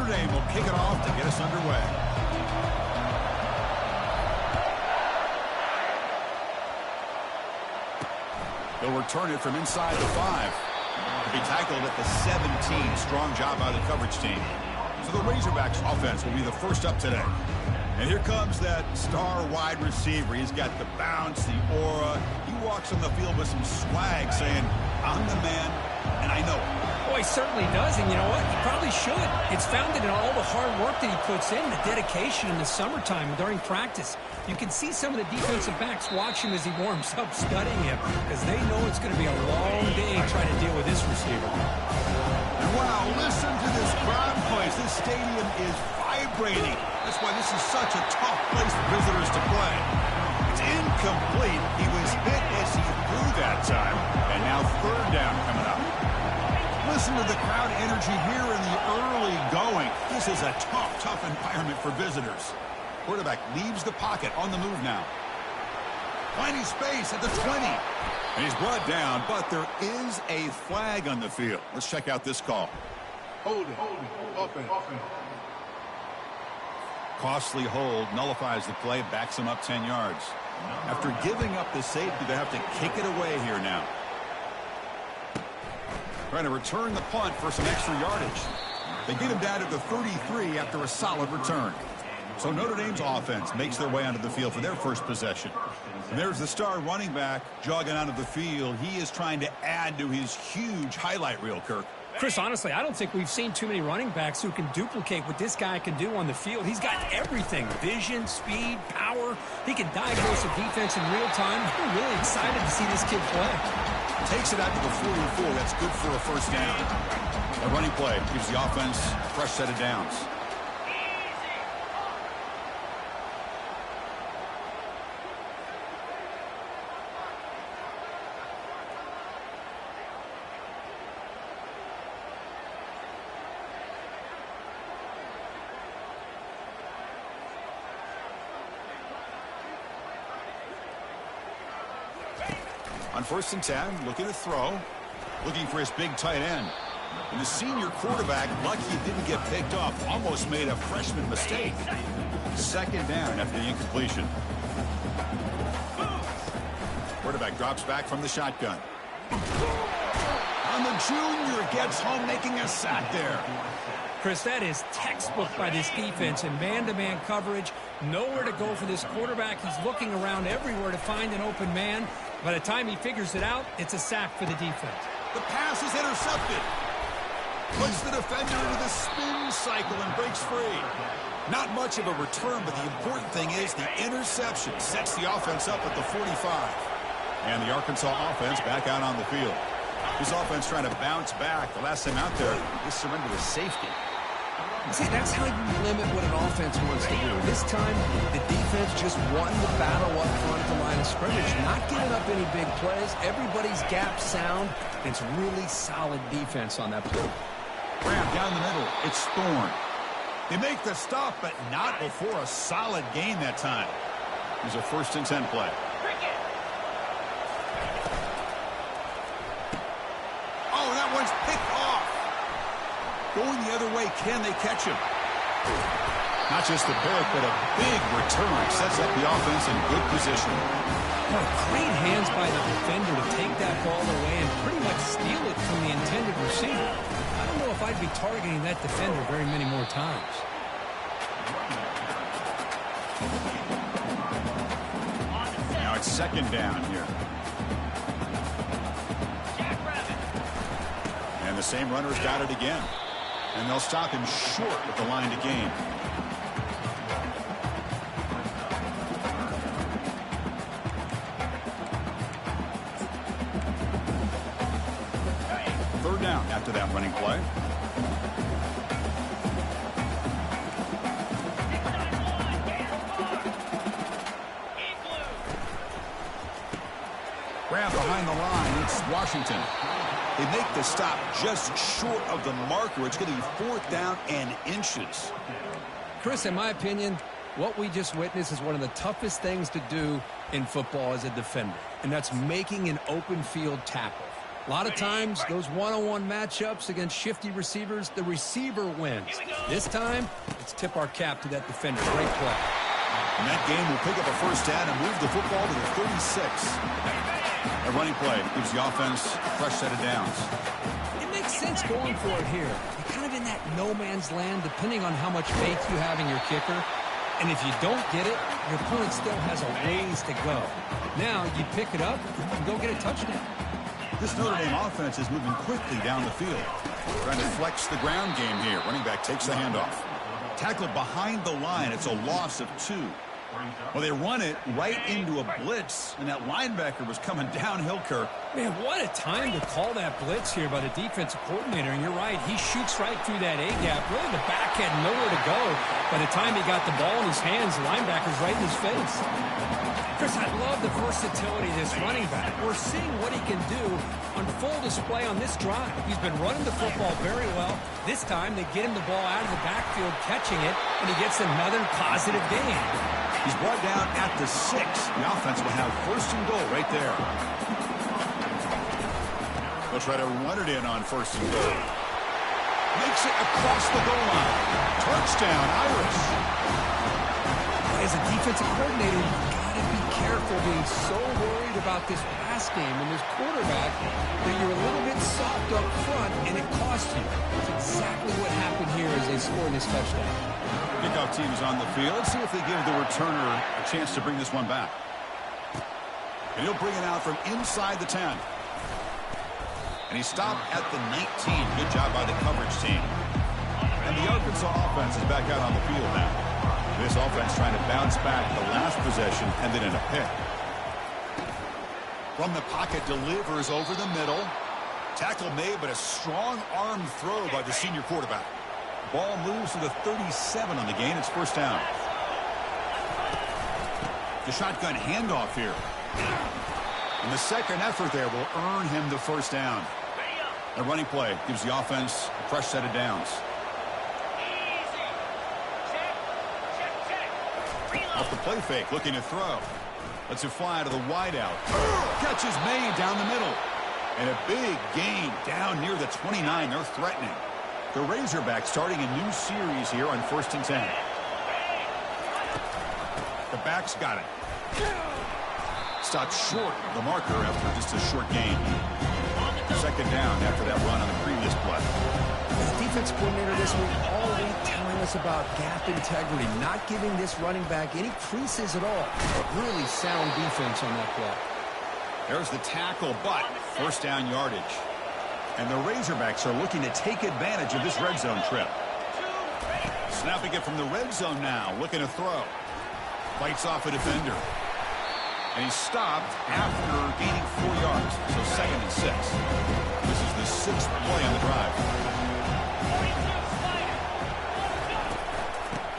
Notre Dame will kick it off to get us underway. He'll return it from inside the 5. He tackled at the 17. Strong job by the coverage team. So the Razorbacks offense will be the first up today. And here comes that star wide receiver. He's got the bounce, the aura. He walks on the field with some swag saying, I'm the man, and I know it. Well, he certainly does, and you know what? He probably should. It's founded in all the hard work that he puts in, the dedication in the summertime during practice. You can see some of the defensive backs watch him as he warms up, studying him, because they know it's going to be a long day trying to deal with this receiver. And wow, listen to this crowd noise. This stadium is vibrating. That's why this is such a tough place for visitors to play. It's incomplete. He was hit as he threw that time, and now third down coming up. Listen to the crowd energy here in the early going. This is a tough environment for visitors. Quarterback leaves the pocket on the move now. Finding space at the 20. And he's brought down, but there is a flag on the field. Let's check out this call. Hold it. Offense. Costly hold, nullifies the play, backs him up 10 yards. After giving up the safety, they have to kick it away here now. Trying to return the punt for some extra yardage. They get him down to the 33 after a solid return. So Notre Dame's offense makes their way onto the field for their first possession. And there's the star running back jogging onto the field. He is trying to add to his huge highlight reel, Kirk. Chris, honestly, I don't think we've seen too many running backs who can duplicate what this guy can do on the field. He's got everything: vision, speed, power. He can diagnose a defense in real time. I'm really excited to see this kid play. Takes it out to the 44. That's good for a first down. A running play gives the offense a fresh set of downs. On 1st and 10, looking to throw, looking for his big tight end. And the senior quarterback, lucky he didn't get picked off, almost made a freshman mistake. 2nd down after the incompletion. Quarterback drops back from the shotgun. And the junior gets home, making a sack there. Chris, that is textbook by this defense in man-to-man coverage. Nowhere to go for this quarterback. He's looking around everywhere to find an open man. By the time he figures it out, it's a sack for the defense. The pass is intercepted. Puts the defender into the spin cycle and breaks free. Not much of a return, but the important thing is the interception sets the offense up at the 45. And the Arkansas offense back out on the field. This offense trying to bounce back. The last time out there, they surrendered a safety. See, that's how you limit what an offense wants to do. This time, the defense just won the battle up front at the line of scrimmage, not giving up any big plays. Everybody's gap sound. It's really solid defense on that play. Grab down the middle. It's Thorne. They make the stop, but not before a solid gain that time. Here's a 1st and 10 play. Oh, that one's picked off. Going the other way, can they catch him? Not just the pick, but a big return. Sets up the offense in good position. Oh, great hands by the defender to take that ball away and pretty much steal it from the intended receiver. I don't know if I'd be targeting that defender very many more times. Now it's 2nd down here. And the same runner's got it again. And they'll stop him short with the line to gain. Third down after that running play. Grab behind the line. It's Washington. They make the stop just short of the marker. It's going to be 4th down and inches. Chris, in my opinion, what we just witnessed is one of the toughest things to do in football as a defender, and that's making an open field tackle. A lot of times, those one-on-one matchups against shifty receivers, the receiver wins. This time, let's tip our cap to that defender. Great play. And that game will pick up a first down and move the football to the 36. A running play gives the offense a fresh set of downs. It makes sense going for it here. You're kind of in that no man's land, depending on how much faith you have in your kicker. And if you don't get it, your opponent still has a ways to go. Now, you pick it up and go get a touchdown. This Notre Dame offense is moving quickly down the field. Trying to flex the ground game here. Running back takes the handoff. Tackled behind the line. It's a loss of 2. Well, they run it right into a blitz, and that linebacker was coming downhill, Kirk. Man, what a time to call that blitz here by the defensive coordinator. And you're right, he shoots right through that A-gap. Really, the back had nowhere to go. By the time he got the ball in his hands, the linebacker's right in his face. Chris, I love the versatility of this running back. We're seeing what he can do on full display on this drive. He's been running the football very well. This time, they get him the ball out of the backfield, catching it, and he gets another positive gain. He's brought down at the 6. The offense will have first and goal right there. They'll try to run it in on first and goal. Makes it across the goal line. Touchdown, Irish. As a defensive coordinator, you've got to be careful being so worried about this pass game and this quarterback that you're a little bit soft up front and it costs you. That's exactly what happened here as they scored this touchdown. Kickoff team is on the field. Let's see if they give the returner a chance to bring this one back. And he'll bring it out from inside the 10. And he stopped at the 19. Good job by the coverage team. And the Arkansas offense is back out on the field now. This offense trying to bounce back the last possession, ended in a pick. From the pocket, delivers over the middle. Tackle made, but a strong arm throw by the senior quarterback. Ball moves to the 37 on the gain. It's first down. The shotgun handoff here. And the second effort there will earn him the first down. The running play gives the offense a fresh set of downs. Off the play fake, looking to throw. Lets it fly to the wideout. Catch is made down the middle. And a big gain down near the 29. They're threatening. The Razorbacks starting a new series here on 1st and 10. The backs got it. Stopped short of the marker after just a short gain. Second down after that run on the previous play. The defense coordinator this week all week telling us about gap integrity, not giving this running back any creases at all. Really sound defense on that play. There's the tackle, but first down yardage. And the Razorbacks are looking to take advantage of this red zone trip. Snapping it from the red zone now, looking to throw. Fights off a defender. And he's stopped after gaining 4 yards. So 2nd and 6. This is the 6th play on the drive.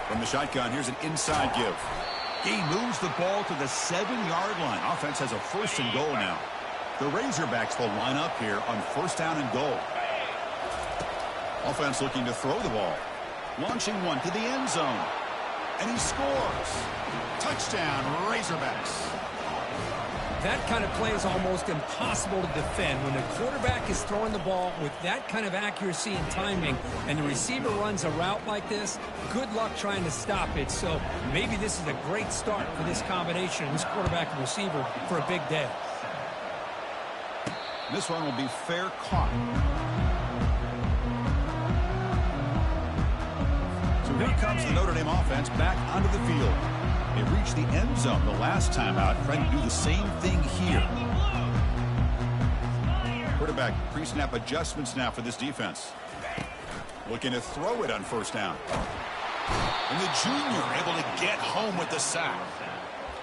From the shotgun, here's an inside give. He moves the ball to the 7-yard line. Offense has a first and goal now. The Razorbacks will line up here on first down and goal. Offense looking to throw the ball. Launching one to the end zone. And he scores. Touchdown, Razorbacks. That kind of play is almost impossible to defend. When the quarterback is throwing the ball with that kind of accuracy and timing, and the receiver runs a route like this, good luck trying to stop it. So maybe this is a great start for this combination, this quarterback and receiver, for a big day. This one will be fair caught. So here comes the Notre Dame offense back onto the field. They reached the end zone the last time out, trying to do the same thing here. Quarterback pre-snap adjustments now for this defense. Looking to throw it on first down. And the junior able to get home with the sack.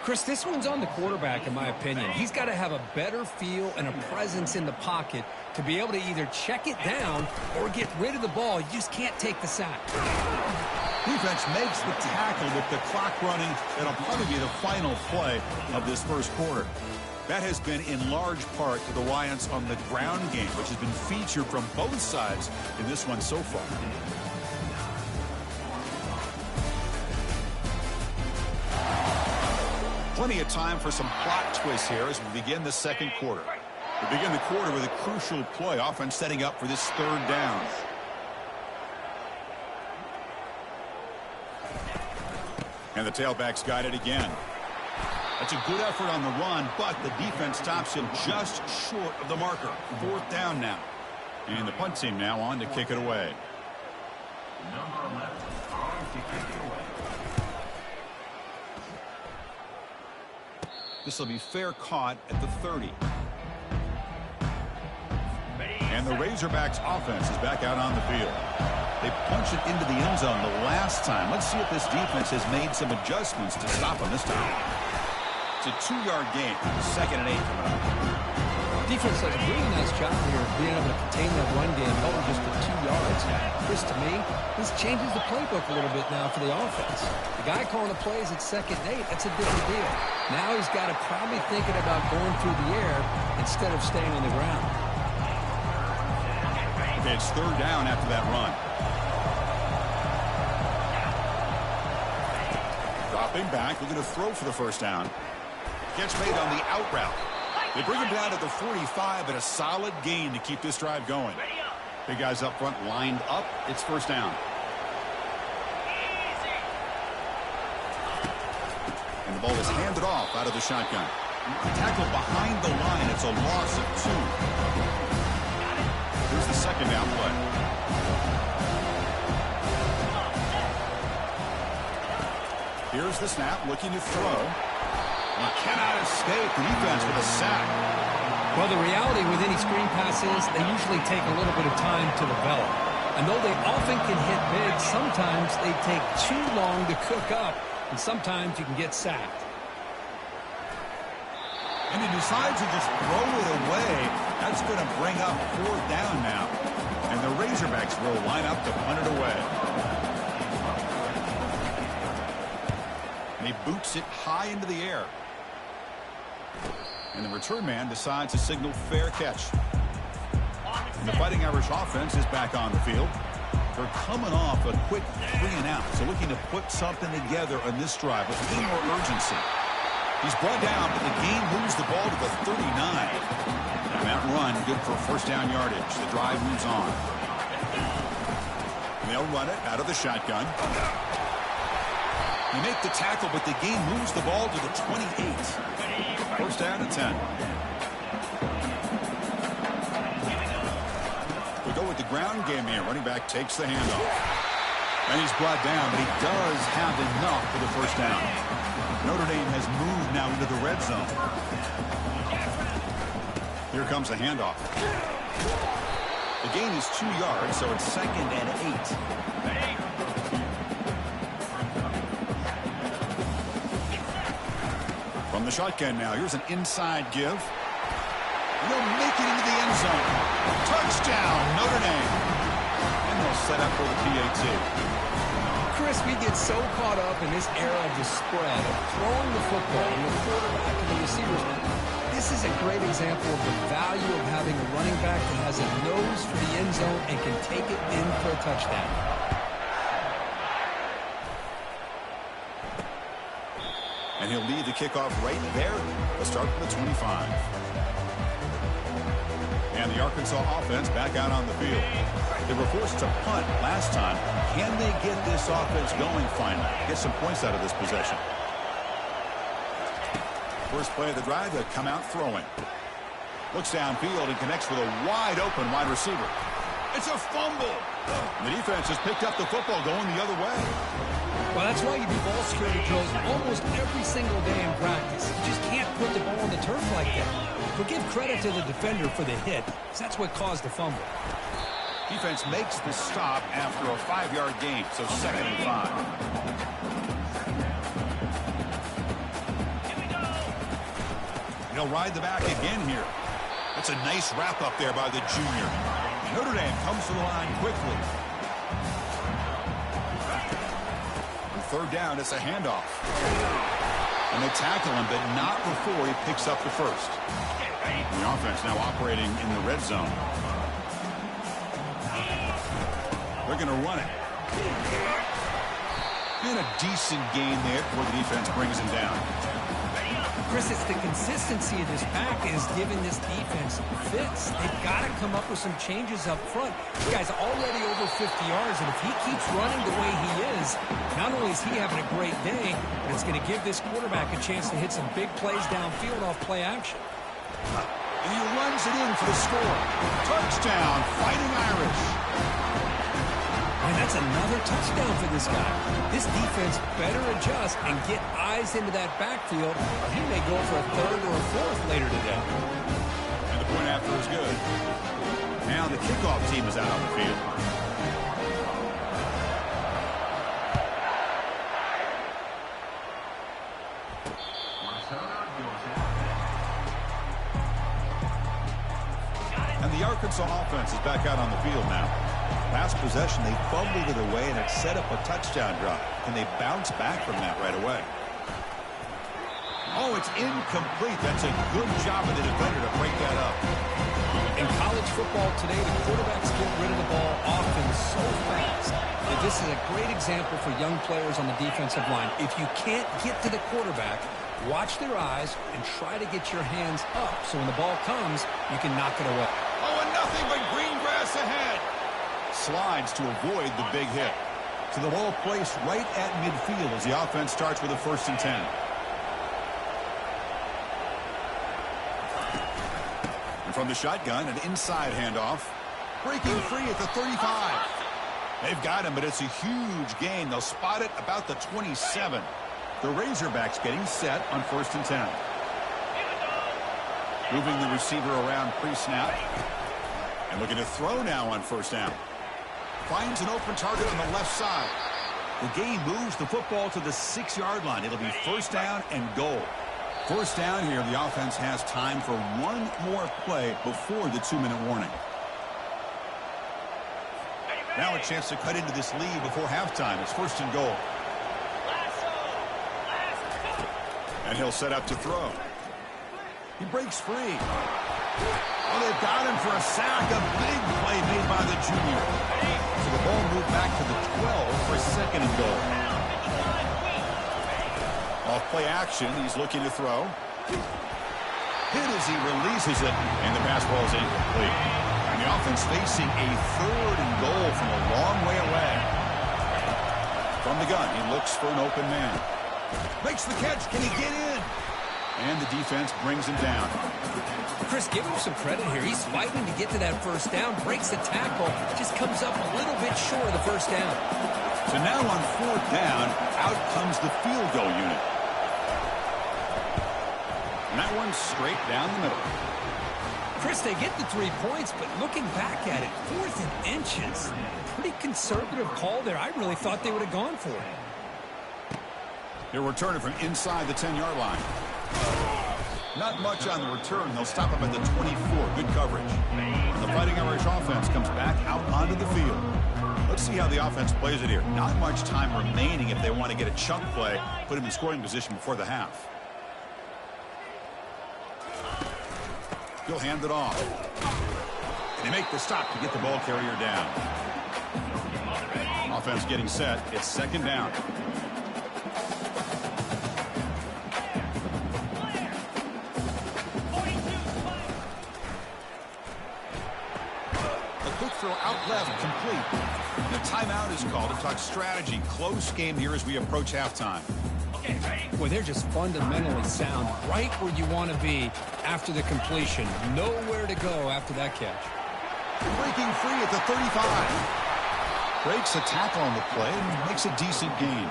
Chris, this one's on the quarterback, in my opinion. He's got to have a better feel and a presence in the pocket to be able to either check it down or get rid of the ball. You just can't take the sack. Defense makes the tackle with the clock running. It'll probably be the final play of this first quarter. That has been in large part the reliance on the ground game, which has been featured from both sides in this one so far. Plenty of time for some plot twists here as we begin the second quarter. We begin the quarter with a crucial play. Offense setting up for this third down. And the tailback's got it again. That's a good effort on the run, but the defense stops him just short of the marker. Fourth down now. And the punt team now on to kick it away. Number 11 on to kick it away. This will be fair caught at the 30. And the Razorbacks offense is back out on the field. They punched it into the end zone the last time. Let's see if this defense has made some adjustments to stop them this time. It's a 2-yard gain. 2nd and 8 coming up. Defense does a really nice job here of being able to contain that run game, held just for 2 yards. Chris, to me, this changes the playbook a little bit now for the offense. The guy calling the plays at 2nd and 8, that's a different deal. Now he's got to probably thinking about going through the air instead of staying on the ground. It's third down after that run. Dropping back, looking to throw for the first down. Gets made on the out route. They bring him down to the 45, and a solid gain to keep this drive going. Big guys up front lined up. It's first down. And the ball is handed off out of the shotgun. Tackle behind the line. It's a loss of 2. Here's the second down play. Here's the snap, looking to throw. He cannot escape the defense with a sack. Well, the reality with any screen pass is they usually take a little bit of time to develop. And though they often can hit big, sometimes they take too long to cook up, and sometimes you can get sacked. And he decides to just throw it away. That's going to bring up fourth down now. And the Razorbacks will line up to punt it away. And he boots it high into the air. And the return man decides to signal fair catch. And the Fighting Irish offense is back on the field. They're coming off a quick 3 and out. So looking to put something together on this drive with a little more urgency. He's brought down, but the game moves the ball to the 39. And that run good for first down yardage. The drive moves on. And they'll run it out of the shotgun. They make the tackle, but the game moves the ball to the 28. First down and 10. We go with the ground game here. Running back takes the handoff. And he's brought down, but he does have enough for the first down. Notre Dame has moved now into the red zone. Here comes the handoff. The gain is 2 yards, so it's 2nd and 8. From the shotgun now, here's an inside give. And they'll make it into the end zone. Touchdown, Notre Dame. And they'll set up for the PAT. Chris, we get so caught up in this era of the spread, of throwing the football and the quarterback and the receivers. This is a great example of the value of having a running back that has a nose for the end zone and can take it in for a touchdown. And he'll lead the kickoff right there. They'll start from the 25. And the Arkansas offense back out on the field. They were forced to punt last time. Can they get this offense going finally? Get some points out of this possession. First play of the drive, they come out throwing. Looks downfield and connects with a wide open wide receiver. It's a fumble. The defense has picked up the football going the other way. Well, that's why you do ball security drills almost every single day in practice. You just can't put the ball on the turf like that. But give credit to the defender for the hit, because that's what caused the fumble. Defense makes the stop after a 5-yard gain, so 2nd and 5. He'll ride the back again here. That's a nice wrap up there by the junior. Notre Dame comes to the line quickly. On third down, it's a handoff. And they tackle him, but not before he picks up the first. And the offense now operating in the red zone. They're going to run it. And a decent gain there before the defense brings him down. Chris, it's the consistency of this pack is giving this defense fits. They've got to come up with some changes up front. This guy's already over 50 yards, and if he keeps running the way he is, not only is he having a great day, but it's going to give this quarterback a chance to hit some big plays downfield off play action. And he runs it in for the score. Touchdown, Fighting Irish. And that's another touchdown for this guy. This defense better adjust and get eyes into that backfield, or he may go for a third or a fourth later today. And the point after is good. Now the kickoff team is out on the field. And the Arkansas offense is back out on the field now. Last possession, they fumbled it away, and it set up a touchdown drop. Can they bounce back from that right away? Oh, it's incomplete. That's a good job of the defender to break that up. In college football today, the quarterbacks get rid of the ball often so fast. And this is a great example for young players on the defensive line. If you can't get to the quarterback, watch their eyes and try to get your hands up so when the ball comes, you can knock it away. Oh, and nothing but green grass ahead. Slides to avoid the big hit. So the ball placed right at midfield as the offense starts with a 1st and 10. And from the shotgun, an inside handoff. Breaking free at the 35. They've got him, but it's a huge gain. They'll spot it about the 27. The Razorbacks getting set on 1st and 10. Moving the receiver around pre-snap. And looking to throw now on 1st down. Finds an open target on the left side. The game moves the football to the 6-yard line. It'll be 1st down and goal. 1st down here, the offense has time for one more play before the 2-minute warning. Now a chance to cut into this lead before halftime. It's 1st and goal. And he'll set up to throw. He breaks free. Oh, they've got him for a sack. A big play made by the junior. So the ball moved back to the 12 for 2nd and goal. Off play action, he's looking to throw. Hit as he releases it, and the pass ball is incomplete. And the offense facing a 3rd and goal from a long way away. From the gun, he looks for an open man. Makes the catch. Can he get in? And the defense brings him down. Chris, give him some credit here. He's fighting to get to that 1st down, breaks the tackle, just comes up a little bit short of the 1st down. So now on 4th down, out comes the field goal unit. And that one's straight down the middle. Chris, they get the 3 points, but looking back at it, 4th and inches. Pretty conservative call there. I really thought they would have gone for it. He'll return it from inside the 10-yard line. Not much on the return. They'll stop him at the 24. Good coverage. And the Fighting Irish offense comes back out onto the field. Let's see how the offense plays it here. Not much time remaining if they want to get a chunk play, put him in scoring position before the half. He'll hand it off. And they make the stop to get the ball carrier down. Offense getting set. It's 2nd down. Out left, complete. The timeout is called to talk strategy. Close game here as we approach halftime. Well, they're just fundamentally sound, right where you want to be after the completion. Nowhere to go after that catch. Breaking free at the 35. Breaks a tackle on the play and makes a decent gain.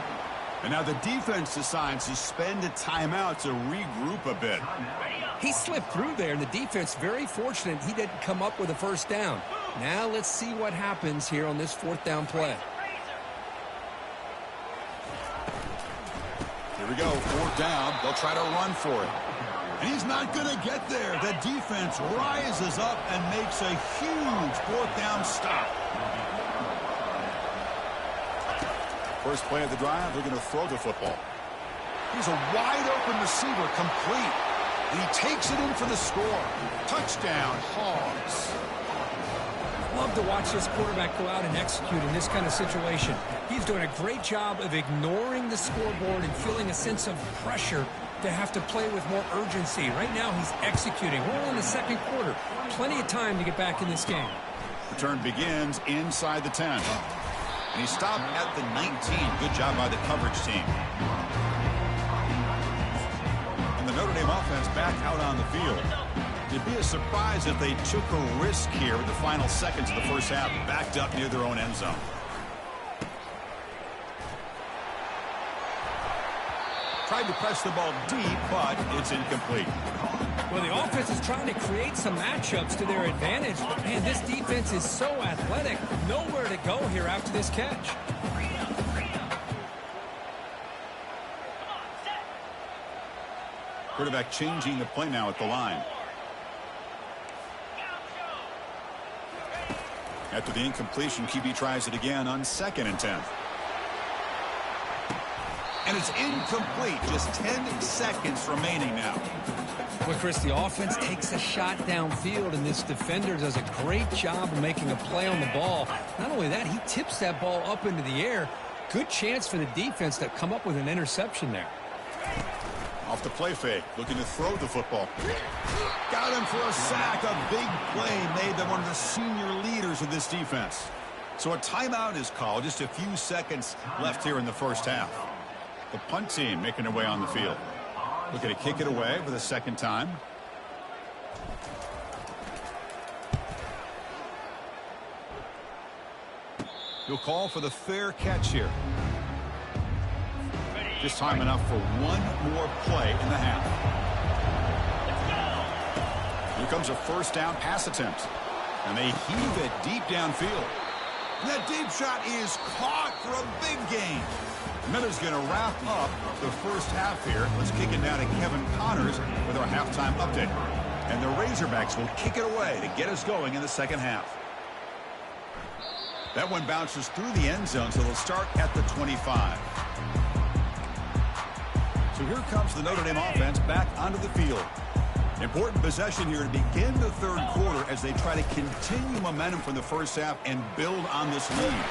And now the defense decides to spend a timeout to regroup a bit. He slipped through there, and the defense very fortunate he didn't come up with a 1st down. Now let's see what happens here on this 4th down play. Here we go, 4th down. They'll try to run for it. And he's not going to get there. The defense rises up and makes a huge 4th down stop. First play of the drive, they're going to throw the football. He's a wide-open receiver, complete. And he takes it in for the score. Touchdown, Hogs. Love to watch this quarterback go out and execute in this kind of situation. He's doing a great job of ignoring the scoreboard and feeling a sense of pressure to have to play with more urgency. Right now, he's executing. We're in the second quarter. Plenty of time to get back in this game. Return begins inside the 10. And he stopped at the 19. Good job by the coverage team. And the Notre Dame offense back out on the field. It'd be a surprise if they took a risk here with the final seconds of the first half, backed up near their own end zone. Tried to press the ball deep, but it's incomplete. Well, the offense is trying to create some matchups to their advantage. But, man, this defense is so athletic. Nowhere to go here after this catch. Quarterback changing the play now at the line. After the incompletion, QB tries it again on 2nd and 10. And it's incomplete. Just 10 seconds remaining now. Well, Chris, the offense takes a shot downfield, and this defender does a great job of making a play on the ball. Not only that, he tips that ball up into the air. Good chance for the defense to come up with an interception there. Off the play fake, looking to throw the football. Got him for a sack. A big play made by one of the senior leaders of this defense. So a timeout is called. Just a few seconds left here in the first half. The punt team making their way on the field. Looking to kick it away for the second time. He'll call for the fair catch here. Just time enough for one more play in the half. Here comes a first down pass attempt. And they heave it deep downfield. And that deep shot is caught for a big gain. Miller's going to wrap up the first half here. Let's kick it down to Kevin Connors with our halftime update. And the Razorbacks will kick it away to get us going in the second half. That one bounces through the end zone, so they'll start at the 25. So here comes the Notre Dame offense back onto the field. Important possession here to begin the third quarter as they try to continue momentum from the first half and build on this lead.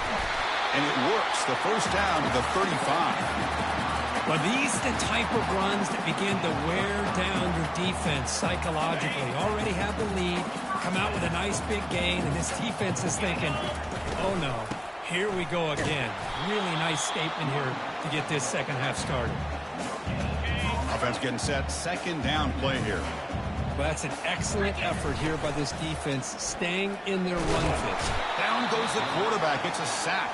And it works. The first down to the 35. Well, these are the type of runs that begin to wear down your defense psychologically. Already have the lead, come out with a nice big gain, and this defense is thinking, oh no, here we go again. Really nice statement here to get this second half started. Offense getting set. Second down play here. Well, that's an excellent effort here by this defense, staying in their run fits. Down goes the quarterback. It's a sack.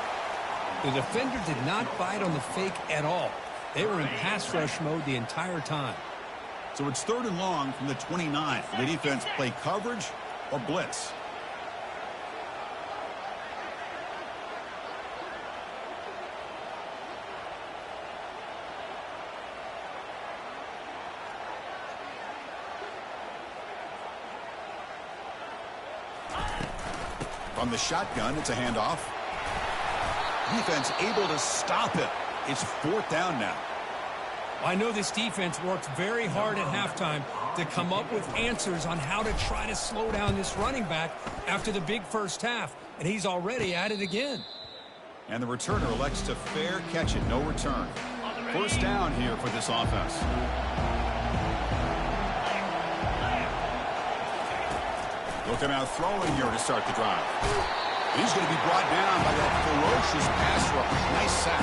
The defender did not bite on the fake at all. They were in pass rush mode the entire time. So it's 3rd and long from the 29. The defense play coverage or blitz. From the shotgun, it's a handoff. Defense able to stop it. It's 4th down now. I know this defense worked very hard at halftime to come up with answers on how to try to slow down this running back after the big first half, and he's already at it again. And the returner elects to fair catch it. No return. First down here for this offense. Look him out throwing here to start the drive. He's going to be brought down by that ferocious pass rush. Nice sack.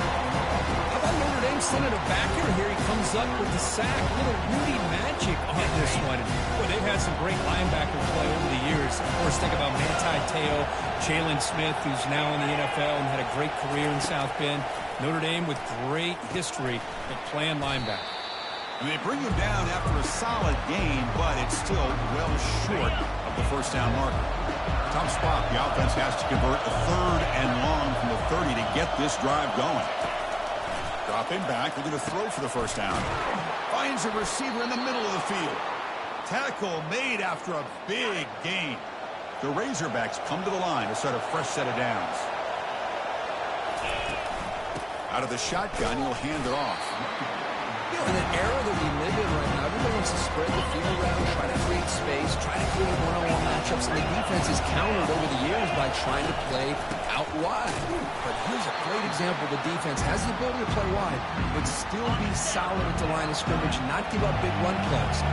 How about Notre Dame sending a backer here? He comes up with the sack. A little Rudy magic on this one. Well, they've had some great linebacker play over the years. Of course, think about Manti Te'o, Jalen Smith, who's now in the NFL and had a great career in South Bend. Notre Dame with great history at playing linebacker. And they bring him down after a solid gain, but it's still well short of the first down marker. Tough spot. The offense has to convert a 3rd and long from the 30 to get this drive going. Dropping back. They're going to throw for the first down. Finds a receiver in the middle of the field. Tackle made after a big gain. The Razorbacks come to the line to start a fresh set of downs. Out of the shotgun, he'll hand it off. In an era that we live in right now, Notre wants to spread the field around, try to create space, try to create one-on-one matchups, and the defense has countered over the years by trying to play out wide. But here's a great example. The defense has the ability to play wide, but still be solid at the line of scrimmage and not give up big run plays.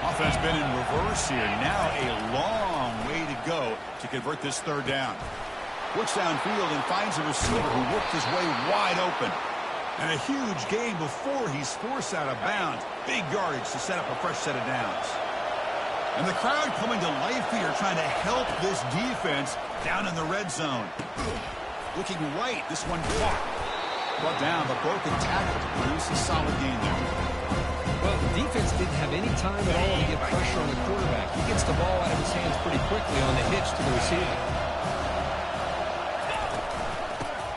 Offense been in reverse here. Now a long way to go to convert this third down. Looks downfield and finds a receiver who worked his way wide open. And a huge gain before he's forced out of bounds. Big yardage to set up a fresh set of downs. And the crowd coming to life here, trying to help this defense down in the red zone. Looking right, this one caught. Brought down, but broken tackle to produce a solid gain there. Well, the defense didn't have any time at all to get pressure on the quarterback. He gets the ball out of his hands pretty quickly on the hitch to the receiver.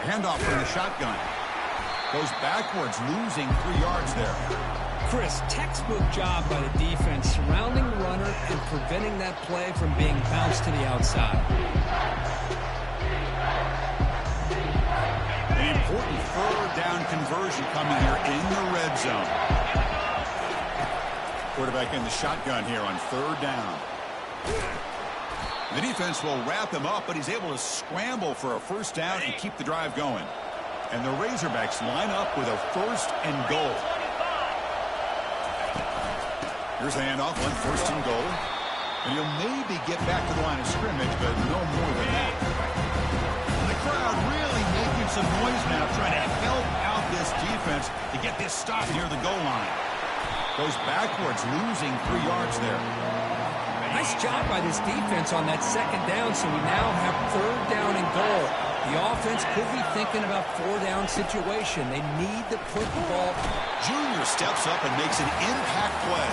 Handoff from the shotgun. Goes backwards, losing 3 yards there. Chris, textbook job by the defense, surrounding the runner and preventing that play from being bounced to the outside. An important third down conversion coming here in the red zone. Quarterback in the shotgun here on third down. The defense will wrap him up, but he's able to scramble for a first down and keep the drive going. And the Razorbacks line up with a first and goal. Here's the handoff on first and goal. And he'll maybe get back to the line of scrimmage, but no more than that. And the crowd really making some noise now, trying to help out this defense to get this stop near the goal line. Goes backwards, losing 3 yards there. Nice job by this defense on that second down, so we now have third down and goal. The offense could be thinking about 4-down situation. They need to put the ball. Junior steps up and makes an impact play.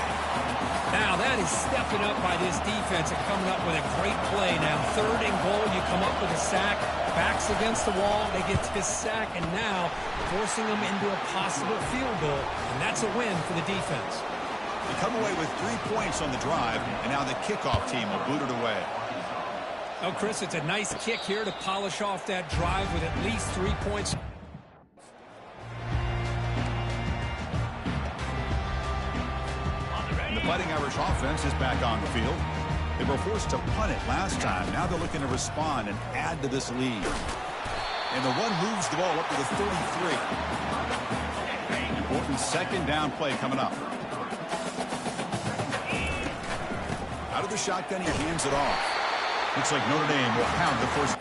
Now that is stepping up by this defense and coming up with a great play. Now third and goal, you come up with a sack. Backs against the wall, they get this sack, and now forcing them into a possible field goal. And that's a win for the defense. They come away with 3 points on the drive, and now the kickoff team will boot it away. Oh, Chris, it's a nice kick here to polish off that drive with at least 3 points. And the Fighting Irish offense is back on the field. They were forced to punt it last time. Now they're looking to respond and add to this lead. And the run moves the ball up to the 33. Important second down play coming up. Out of the shotgun, he hands it off. Looks like Notre Dame will have the first.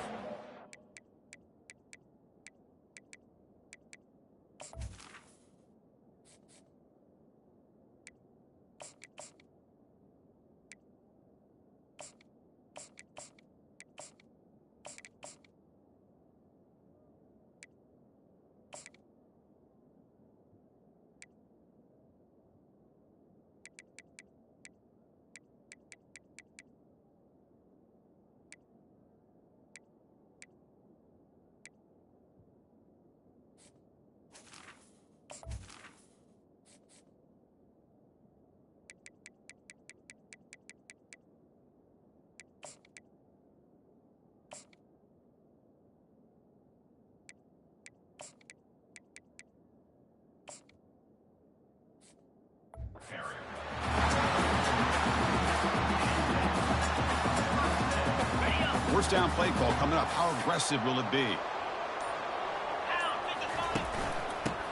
First down play call coming up. How aggressive will it be?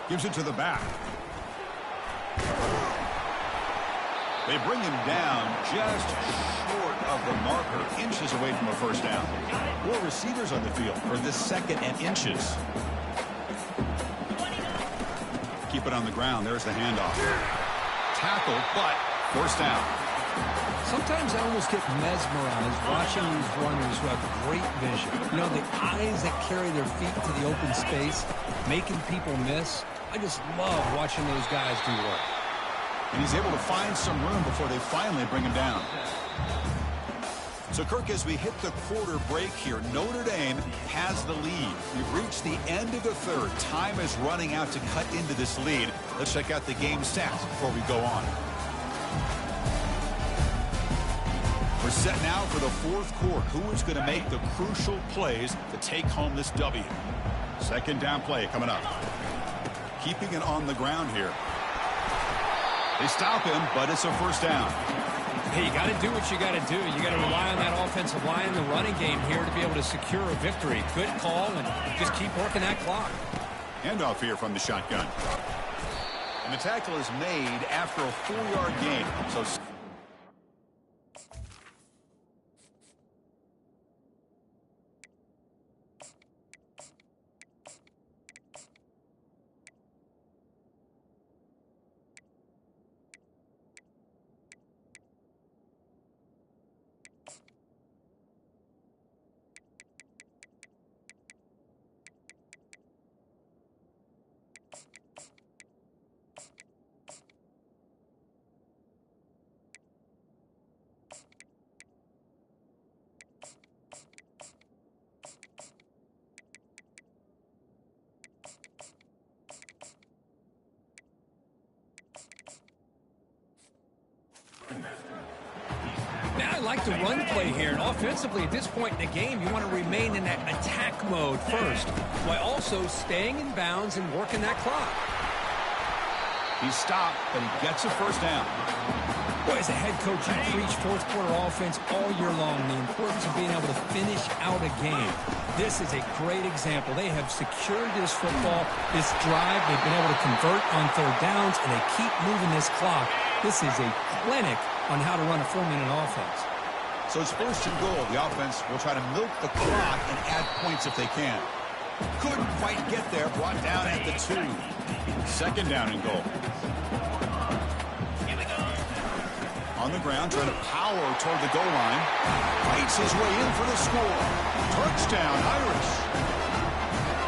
Gives it to the back. They bring him down just short of the marker, inches away from a first down. 4 receivers on the field for this second and inches. Keep it on the ground. There's the handoff. Tackle, but first down. Sometimes I almost get mesmerized watching these runners who have great vision. You know, the eyes that carry their feet to the open space, making people miss. I just love watching those guys do work. And he's able to find some room before they finally bring him down. So, Kirk, as we hit the quarter break here, Notre Dame has the lead. We've reached the end of the third. Time is running out to cut into this lead. Let's check out the game stats before we go on. We're set now for the fourth quarter. Who is going to make the crucial plays to take home this W? Second down play coming up. Keeping it on the ground here. They stop him, but it's a first down. Hey, you got to do what you got to do. You got to rely on that offensive line in the running game here to be able to secure a victory. Good call, and just keep working that clock. Handoff here from the shotgun. And the tackle is made after a 4-yard gain. So Now I like the run play here, and offensively at this point in the game, you want to remain in that attack mode first, while also staying in bounds and working that clock. he's stopped, but he gets a first down. Boy, as a head coach, you preach fourth quarter offense all year long, the importance of being able to finish out a game. This is a great example. They have secured this football, this drive. They've been able to convert on third downs, and they keep moving this clock. This is a clinic on how to run a 4-minute offense. So it's first and goal. The offense will try to milk the clock and add points if they can. Couldn't quite get there. Brought down at the 2. Second down and goal. On the ground, trying to power toward the goal line. Fights his way in for the score. Touchdown, Irish.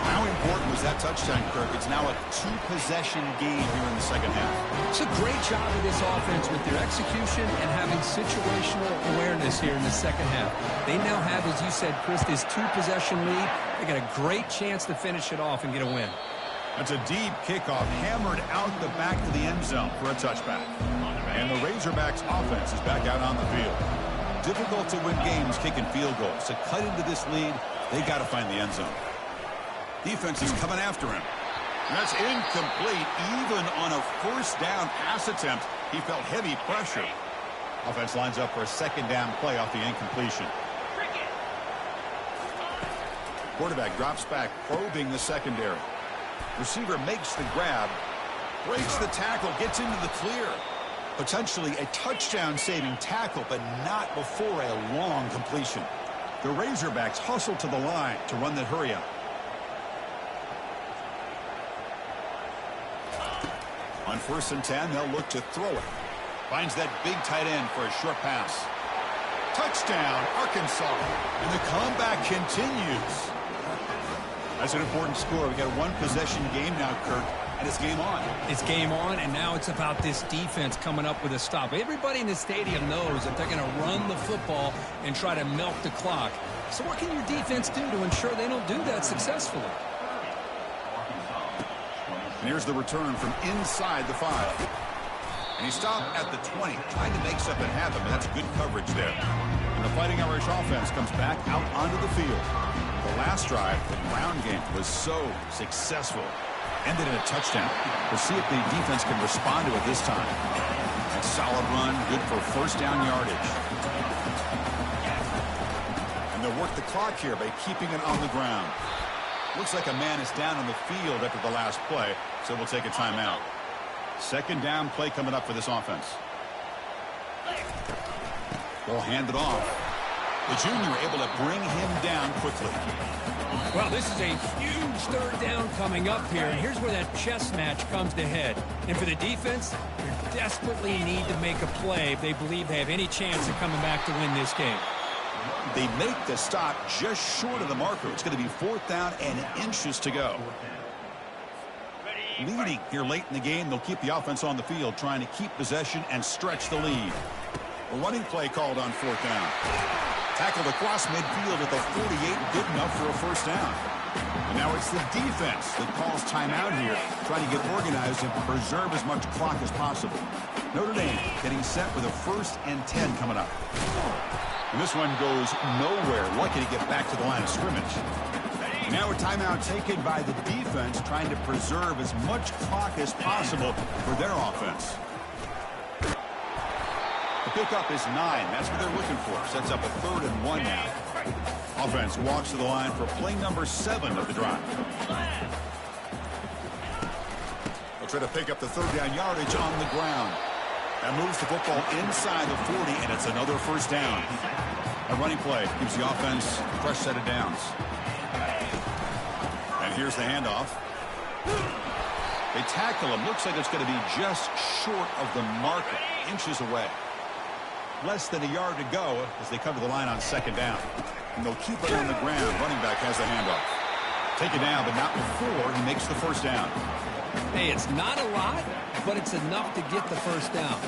How important was that touchdown, Kirk? It's now a 2-possession game here in the second half. It's a great job of this offense with their execution and having situational awareness here in the second half. They now have, as you said, Chris, this 2-possession lead. They got a great chance to finish it off and get a win. That's a deep kickoff, hammered out the back of the end zone for a touchback. And the Razorbacks offense is back out on the field. Difficult to win games kicking field goals. To cut into this lead, they got to find the end zone. Defense is coming after him. And that's incomplete. Even on a first down pass attempt, he felt heavy pressure. Offense lines up for a second down play off the incompletion. Quarterback drops back, probing the secondary. Receiver makes the grab, breaks the tackle, gets into the clear. Potentially a touchdown-saving tackle, but not before a long completion. The Razorbacks hustle to the line to run the hurry-up. On 1st and 10, they'll look to throw it. Finds that big tight end for a short pass. Touchdown, Arkansas. And the comeback continues. That's an important score. We got a 1-possession game now, Kirk, and it's game on. It's game on, and now it's about this defense coming up with a stop. Everybody in the stadium knows that they're going to run the football and try to milk the clock. So what can your defense do to ensure they don't do that successfully? And here's the return from inside the 5. And he stopped at the 20, trying to make something happen, but that's good coverage there. And the Fighting Irish offense comes back out onto the field. The last drive, the ground game, was so successful. Ended in a touchdown. We'll see if the defense can respond to it this time. A solid run, good for first down yardage. And they'll work the clock here by keeping it on the ground. Looks like a man is down on the field after the last play, so we'll take a timeout. Second down play coming up for this offense. They'll hand it off. The junior able to bring him down quickly. Well, this is a huge third down coming up here, and here's where that chess match comes to head. And for the defense, they desperately need to make a play if they believe they have any chance of coming back to win this game. They make the stop just short of the marker. It's going to be 4th down and inches to go. Leading here late in the game, they'll keep the offense on the field, trying to keep possession and stretch the lead. A running play called on 4th down. Tackled across midfield at the 48, good enough for a first down. And now it's the defense that calls timeout here, trying to get organized and preserve as much clock as possible. Notre Dame getting set with a 1st and 10 coming up. And this one goes nowhere. Lucky to get back to the line of scrimmage. Now a timeout taken by the defense, trying to preserve as much clock as possible for their offense. pickup is 9. That's what they're looking for. Sets up a 3rd and 1 now. Offense walks to the line for play number 7 of the drive. They'll try to pick up the 3rd down yardage on the ground. That moves the football inside the 40, and it's another first down. A running play gives the offense a fresh set of downs. And here's the handoff. They tackle him. Looks like it's going to be just short of the marker, inches away. Less than a yard to go as they come to the line on 2nd down. And they'll keep it on the ground. Running back has the handoff. Take it down, but not before he makes the first down. Hey, it's not a lot, but it's enough to get the first down.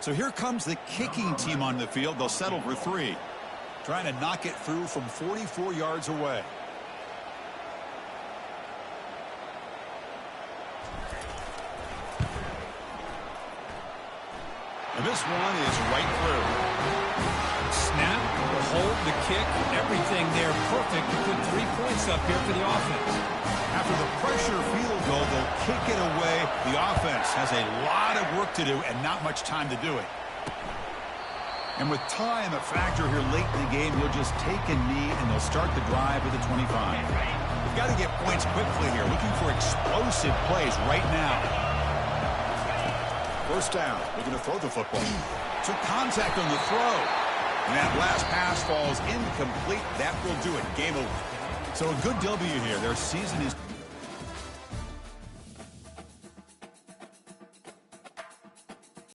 So here comes the kicking team on the field. They'll settle for 3. Trying to knock it through from 44 yards away. And this one is right through. Snap, the hold, the kick, everything there perfect to put 3 points up here for the offense. After the pressure field goal, they'll kick it away. The offense has a lot of work to do and not much time to do it. And with time a factor here late in the game, they'll just take a knee and they'll start the drive with a 25. They've got to get points quickly here, looking for explosive plays right now. First down, looking to throw the football. Took contact on the throw. And that last pass falls incomplete. That will do it. Game over. So a good W here. Their season is